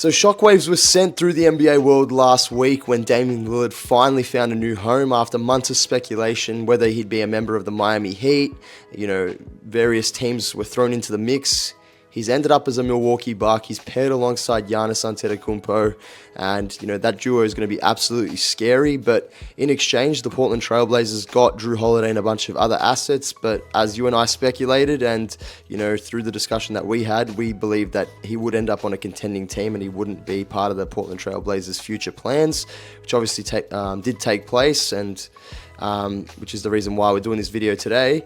So shockwaves were sent through the NBA world last week when Damian Lillard finally found a new home after months of speculation whether he'd be a member of the Miami Heat. Various teams were thrown into the mix. He's ended up as a Milwaukee Buck. He's paired alongside Giannis Antetokounmpo, and that duo is going to be absolutely scary. But in exchange, the Portland Trailblazers got Jrue Holiday and a bunch of other assets. But as you and I speculated, and through the discussion that we had, we believed that he would end up on a contending team and he wouldn't be part of the Portland Trailblazers' future plans, which obviously did take place, and which is the reason why we're doing this video today.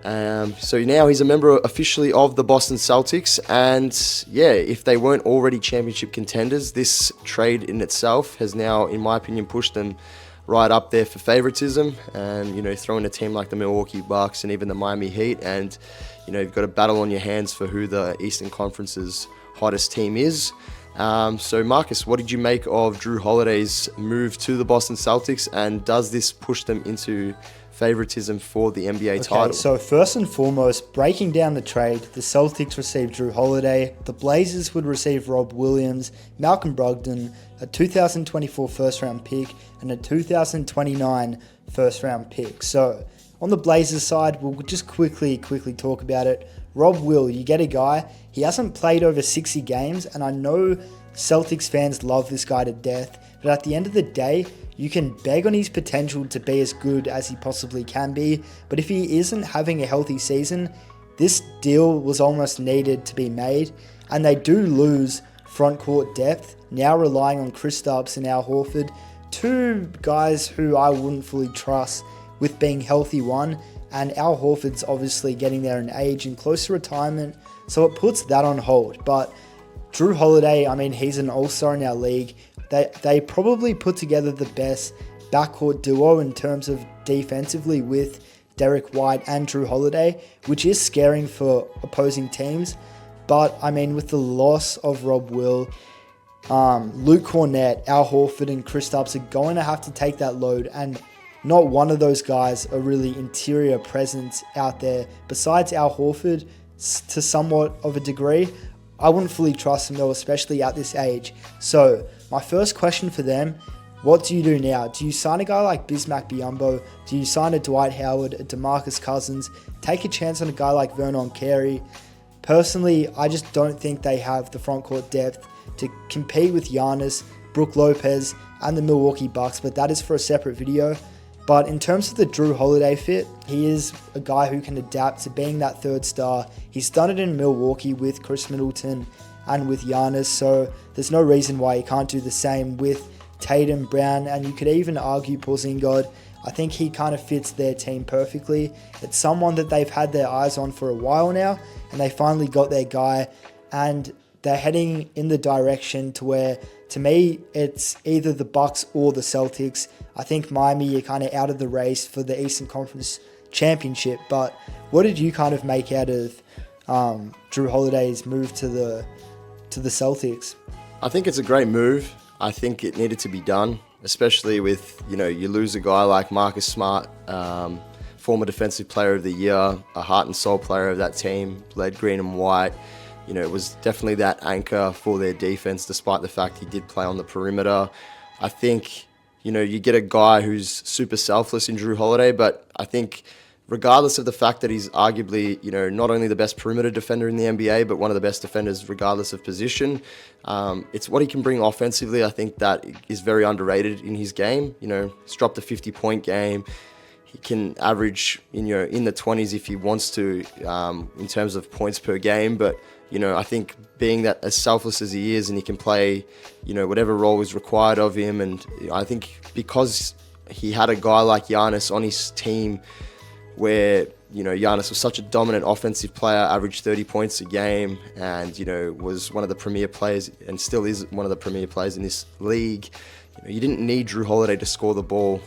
So now he's a member officially of the Boston Celtics, and if they weren't already championship contenders, this trade in itself has now, in my opinion, pushed them right up there for favoritism. And throwing a team like the Milwaukee Bucks and even the Miami Heat, and you've got a battle on your hands for who the Eastern Conference's hottest team is. So Marcus, what did you make of Jrue Holiday's move to the Boston Celtics, and does this push them into favoritism for the NBA title? So first and foremost, breaking down the trade, the Celtics received Jrue Holiday, the Blazers would receive Rob Williams, Malcolm Brogdon, a 2024 first round pick, and a 2029 first round pick. So on the Blazers side, we'll just quickly talk about it. Rob Will, you get a guy, he hasn't played over 60 games, and I know Celtics fans love this guy to death, but at the end of the day, you can beg on his potential to be as good as he possibly can be, but if he isn't having a healthy season, this deal was almost needed to be made, and they do lose front court depth, now relying on Kristaps and Al Horford, two guys who I wouldn't fully trust with being healthy one, and Al Horford's obviously getting there in age and close to retirement, so it puts that on hold. But Jrue Holiday, he's an all-star in our league. They probably put together the best backcourt duo in terms of defensively with Derek White and Jrue Holiday, which is scaring for opposing teams. But with the loss of Rob Will, Luke Cornett, Al Horford, and Kristaps are going to have to take that load, and not one of those guys are really interior presence out there. Besides Al Horford, to somewhat of a degree, I wouldn't fully trust him though, especially at this age. So my first question for them, what do you do now? Do you sign a guy like Bismack Biyombo? Do you sign a Dwight Howard, a DeMarcus Cousins? Take a chance on a guy like Vernon Carey? Personally, I just don't think they have the front court depth to compete with Giannis, Brook Lopez, and the Milwaukee Bucks, but that is for a separate video. But in terms of the Jrue Holiday fit, he is a guy who can adapt to being that third star. He's done it in Milwaukee with Chris Middleton and with Giannis, so there's no reason why he can't do the same with Tatum, Brown, and you could even argue Porzingis. I think he kind of fits their team perfectly. It's someone that they've had their eyes on for a while now, and they finally got their guy, and they're heading in the direction to where, to me, it's either the Bucks or the Celtics. I think Miami are kind of out of the race for the Eastern Conference Championship, but what did you kind of make out of Jrue Holiday's move to the Celtics? I think it's a great move. I think it needed to be done, especially with, you lose a guy like Marcus Smart, former Defensive Player of the Year, a heart and soul player of that team, led green and white. It was definitely that anchor for their defense, despite the fact he did play on the perimeter. I think, you get a guy who's super selfless in Jrue Holiday, but I think regardless of the fact that he's arguably, not only the best perimeter defender in the NBA, but one of the best defenders regardless of position, it's what he can bring offensively. I think that is very underrated in his game. He's dropped a 50-point game. He can average in the 20s if he wants to, in terms of points per game. But I think being that as selfless as he is, and he can play, whatever role is required of him, and I think because he had a guy like Giannis on his team, where Giannis was such a dominant offensive player, averaged 30 points a game, and was one of the premier players, and still is one of the premier players in this league. You didn't need Jrue Holiday to score the ball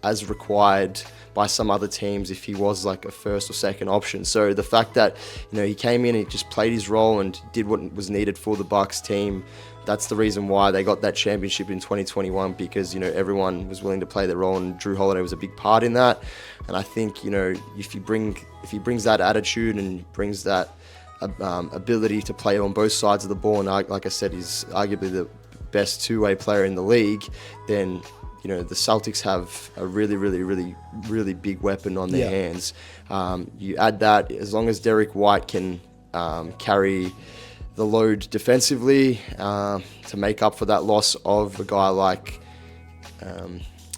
as required by some other teams if he was like a first or second option. So the fact that he came in and he just played his role and did what was needed for the Bucks team, that's the reason why they got that championship in 2021, because everyone was willing to play their role, and Jrue Holiday was a big part in that. And I think if he brings that attitude and brings that ability to play on both sides of the ball, and like I said, he's arguably the best two-way player in the league, then the Celtics have a really big weapon on their hands. You add that, as long as Derek White can carry the load defensively to make up for that loss of a guy like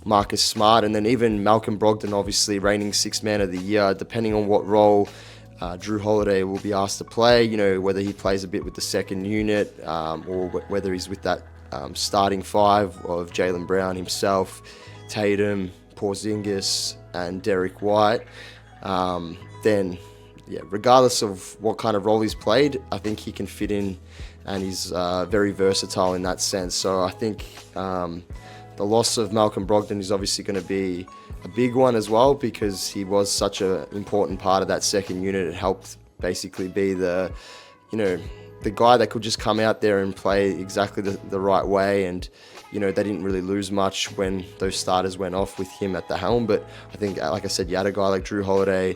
Marcus Smart, and then even Malcolm Brogdon, obviously reigning sixth man of the year, depending on what role Jrue Holiday will be asked to play, whether he plays a bit with the second unit or whether he's with that starting five of Jaylen Brown himself, Tatum, Porzingis, and Derek White, then regardless of what kind of role he's played, I think he can fit in, and he's very versatile in that sense. So I think the loss of Malcolm Brogdon is obviously going to be a big one as well, because he was such an important part of that second unit. It helped basically be the guy that could just come out there and play exactly the right way, and they didn't really lose much when those starters went off with him at the helm. But I think, like I said, you had a guy like Jrue Holiday,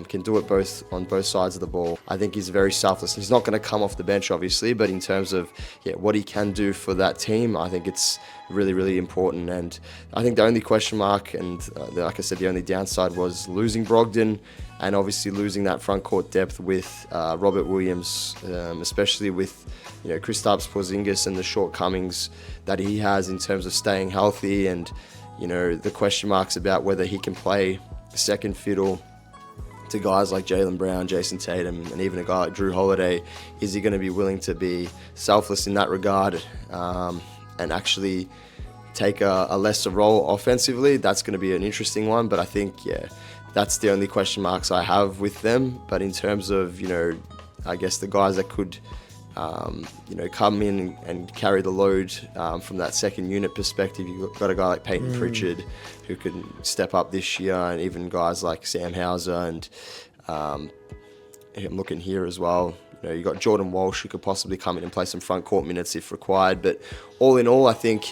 can do it on both sides of the ball. I think he's very selfless. He's not going to come off the bench, obviously, but in terms of what he can do for that team, I think it's really important. And I think the only question mark, and like I said, the only downside was losing Brogdon, and obviously losing that front court depth with Robert Williams, especially with Kristaps Porzingis and the shortcomings that he has in terms of staying healthy, and the question marks about whether he can play second fiddle to guys like Jaylen Brown, Jason Tatum, and even a guy like Jrue Holiday. Is he going to be willing to be selfless in that regard and actually take a lesser role offensively? That's going to be an interesting one, but I think, that's the only question marks I have with them. But in terms of, I guess the guys that could, come in and carry the load from that second unit perspective, you've got a guy like Peyton Pritchard who could step up this year, and even guys like Sam Hauser, and I'm looking here as well. You got Jordan Walsh who could possibly come in and play some front court minutes if required. But all in all, I think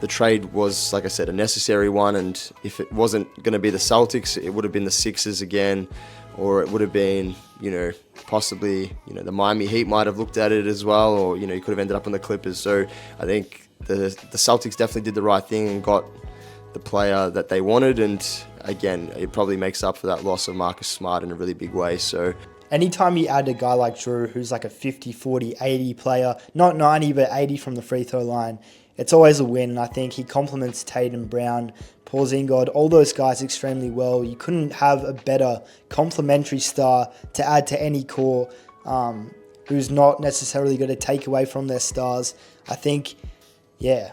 the trade was, like I said, a necessary one, and if it wasn't going to be the Celtics, it would have been the Sixers again, or it would have been, possibly, the Miami Heat might have looked at it as well, or, you could have ended up on the Clippers. So I think the Celtics definitely did the right thing and got the player that they wanted, and again, it probably makes up for that loss of Marcus Smart in a really big way. So anytime you add a guy like Jrue, who's like a 50, 40, 80 player, not 90, but 80 from the free throw line, it's always a win. I think he complements Tatum, Brown, Porzingis, all those guys extremely well. You couldn't have a better complementary star to add to any core who's not necessarily going to take away from their stars. I think,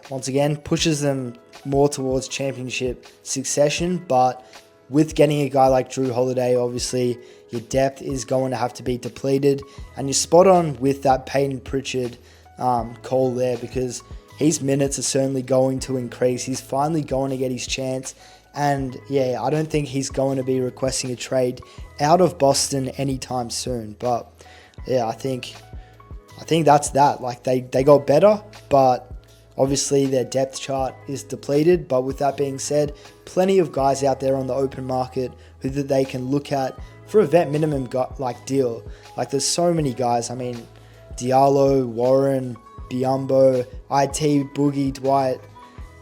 once again, pushes them more towards championship succession. But with getting a guy like Jrue Holiday, obviously, your depth is going to have to be depleted. And you're spot on with that Peyton Pritchard call there, because his minutes are certainly going to increase. He's finally going to get his chance. And I don't think he's going to be requesting a trade out of Boston anytime soon. But I think that's that. Like they got better, but obviously their depth chart is depleted. But with that being said, plenty of guys out there on the open market who that they can look at for a vet minimum deal. Like there's so many guys. I mean, Diallo, Warren, Biyombo, IT, Boogie, Dwight.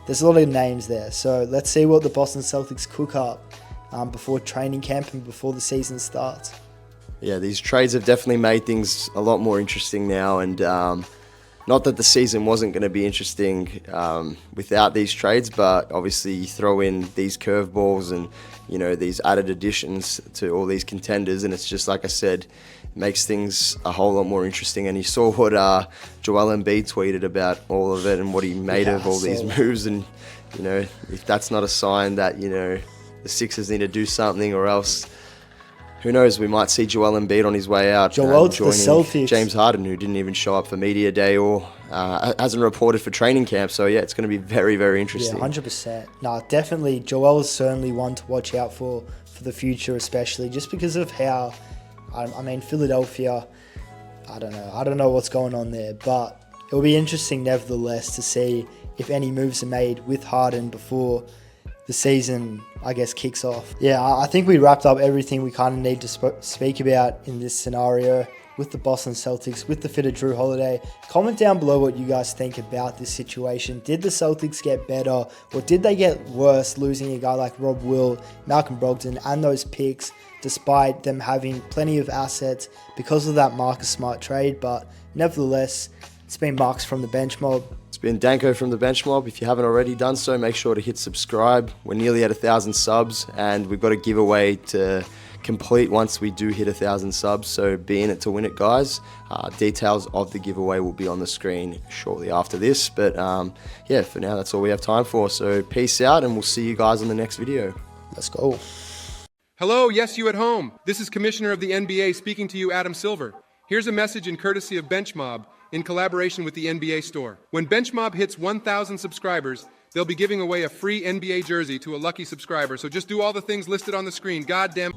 There's a lot of names there. So let's see what the Boston Celtics cook up before training camp and before the season starts. Yeah, these trades have definitely made things a lot more interesting now. And not that the season wasn't going to be interesting without these trades, but obviously you throw in these curveballs and, these added additions to all these contenders. And it's just, like I said, makes things a whole lot more interesting. And you saw what Joel Embiid tweeted about all of it and what he made of all these moves. And, if that's not a sign that, the Sixers need to do something, or else, who knows, we might see Joel Embiid on his way out Joel to the joining Celtics. James Harden, who didn't even show up for media day or hasn't reported for training camp. So, it's going to be very, very interesting. Yeah, 100%. No, definitely. Joel is certainly one to watch out for the future, especially just because of how, Philadelphia, I don't know what's going on there, but it'll be interesting nevertheless to see if any moves are made with Harden before the season, I guess, kicks off. Yeah, I think we wrapped up everything we kind of need to speak about in this scenario. with the Boston Celtics with the fit of Jrue Holiday. Comment down below what you guys think about this situation. Did the Celtics get better or did they get worse losing a guy like Rob Will, Malcolm Brogdon and those picks despite them having plenty of assets because of that Marcus Smart trade? But nevertheless, it's been Marks from the Bench Mob. It's been Danko from the Bench Mob. If you haven't already done so, make sure to hit subscribe. We're nearly at 1,000 subs and we've got a giveaway to complete once we do hit 1,000 subs, so be in it to win it, guys. Details of the giveaway will be on the screen shortly after this, but yeah, for now that's all we have time for, so peace out and we'll see you guys on the next video. Let's go. Hello, yes, you at home. This is Commissioner of the NBA speaking to you, Adam Silver. Here's a message in courtesy of Bench Mob in collaboration with the NBA Store. When Bench Mob hits 1,000 subscribers, they'll be giving away a free NBA jersey to a lucky subscriber, so just do all the things listed on the screen. Goddamn.